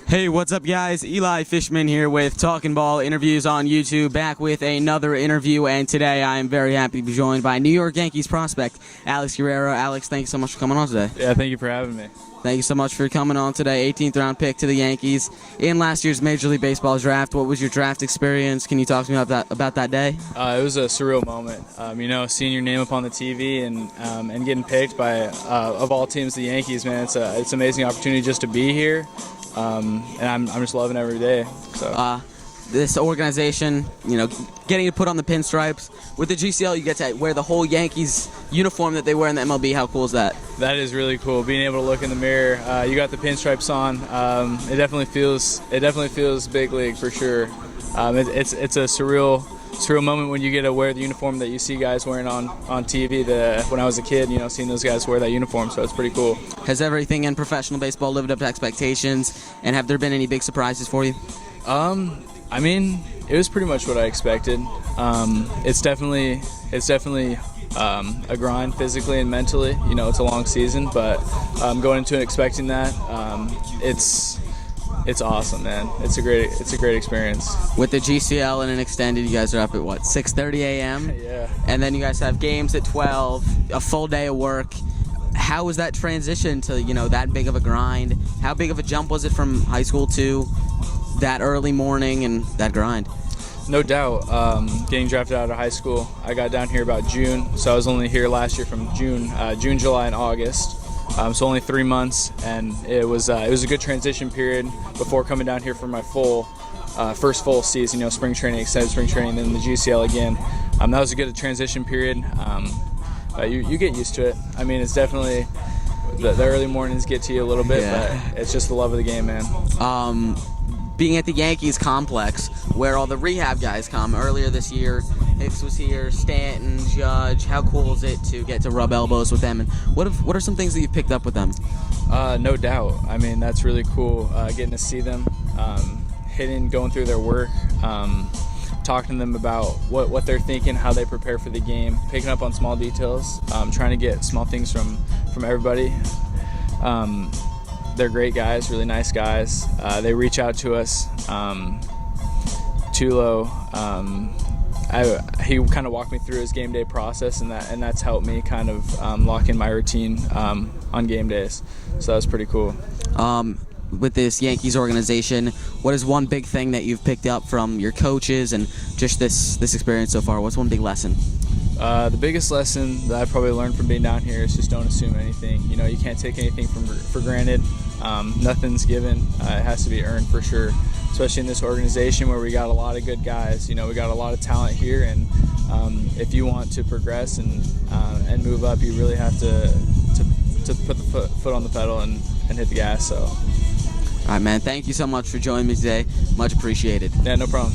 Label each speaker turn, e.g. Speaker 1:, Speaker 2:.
Speaker 1: Hey, what's up, guys? Eli Fishman here with Talking Ball Interviews on YouTube, back with another interview, and today I am very happy to be joined by New York Yankees prospect Alex Guererro. Alex, thank you so much for coming on today.
Speaker 2: Yeah, thank you for having me.
Speaker 1: Thank you so much for coming on today. 18th round pick to the Yankees in last year's Major League Baseball draft. What was your draft experience? Can you talk to me about that day?
Speaker 2: It was a surreal moment. Seeing your name up on the TV and getting picked by of all teams, the Yankees. Man, it's an amazing opportunity just to be here. And I'm just loving every day. So.
Speaker 1: This organization, getting to put on the pinstripes. With the GCL, you get to wear the whole Yankees uniform that they wear in the MLB. How cool is that?
Speaker 2: That is really cool. Being able to look in the mirror, you got the pinstripes on. It definitely feels big league for sure. It's a surreal moment when you get to wear the uniform that you see guys wearing on TV. When I was a kid, seeing those guys wear that uniform, so it's pretty cool.
Speaker 1: Has everything in professional baseball lived up to expectations, and have there been any big surprises for you?
Speaker 2: It was pretty much what I expected. It's definitely a grind physically and mentally. It's a long season, but going into it expecting that, it's awesome, man. It's a great experience.
Speaker 1: With the GCL and an extended, you guys are up at what, 6:30 a.m.?
Speaker 2: Yeah.
Speaker 1: And then you guys have games at 12, a full day of work. How was that transition to that big of a grind? How big of a jump was it from high school to that early morning and that grind?
Speaker 2: No doubt. Getting drafted out of high school, I got down here about June, so I was only here last year from June, July, and August. So only 3 months, and it was a good transition period before coming down here for my first full season. Spring training, extended spring training, then the GCL again. That was a good transition period. You get used to it. It's definitely the early mornings get to you a little bit, but it's just the love of the game, man.
Speaker 1: Being at the Yankees complex, where all the rehab guys come. Earlier this year, Hicks was here, Stanton, Judge. How cool is it to get to rub elbows with them? And what are some things that you've picked up with them?
Speaker 2: No doubt. That's really cool. Getting to see them, going through their work, talking to them about what they're thinking, how they prepare for the game, picking up on small details, trying to get small things from everybody. They're great guys, really nice guys. They reach out to us. Tulo, he kind of walked me through his game day process, and that's helped me kind of lock in my routine on game days. So that was pretty cool.
Speaker 1: With this Yankees organization, what is one big thing that you've picked up from your coaches and just this experience so far? What's one big lesson?
Speaker 2: The biggest lesson that I've probably learned from being down here is just don't assume anything. You can't take anything for granted. Nothing's given. It has to be earned for sure, especially in this organization where we got a lot of good guys. We got a lot of talent here, and if you want to progress and move up, you really have to put the foot on the pedal and hit the gas. So.
Speaker 1: All right, man. Thank you so much for joining me today. Much appreciated.
Speaker 2: Yeah, no problem.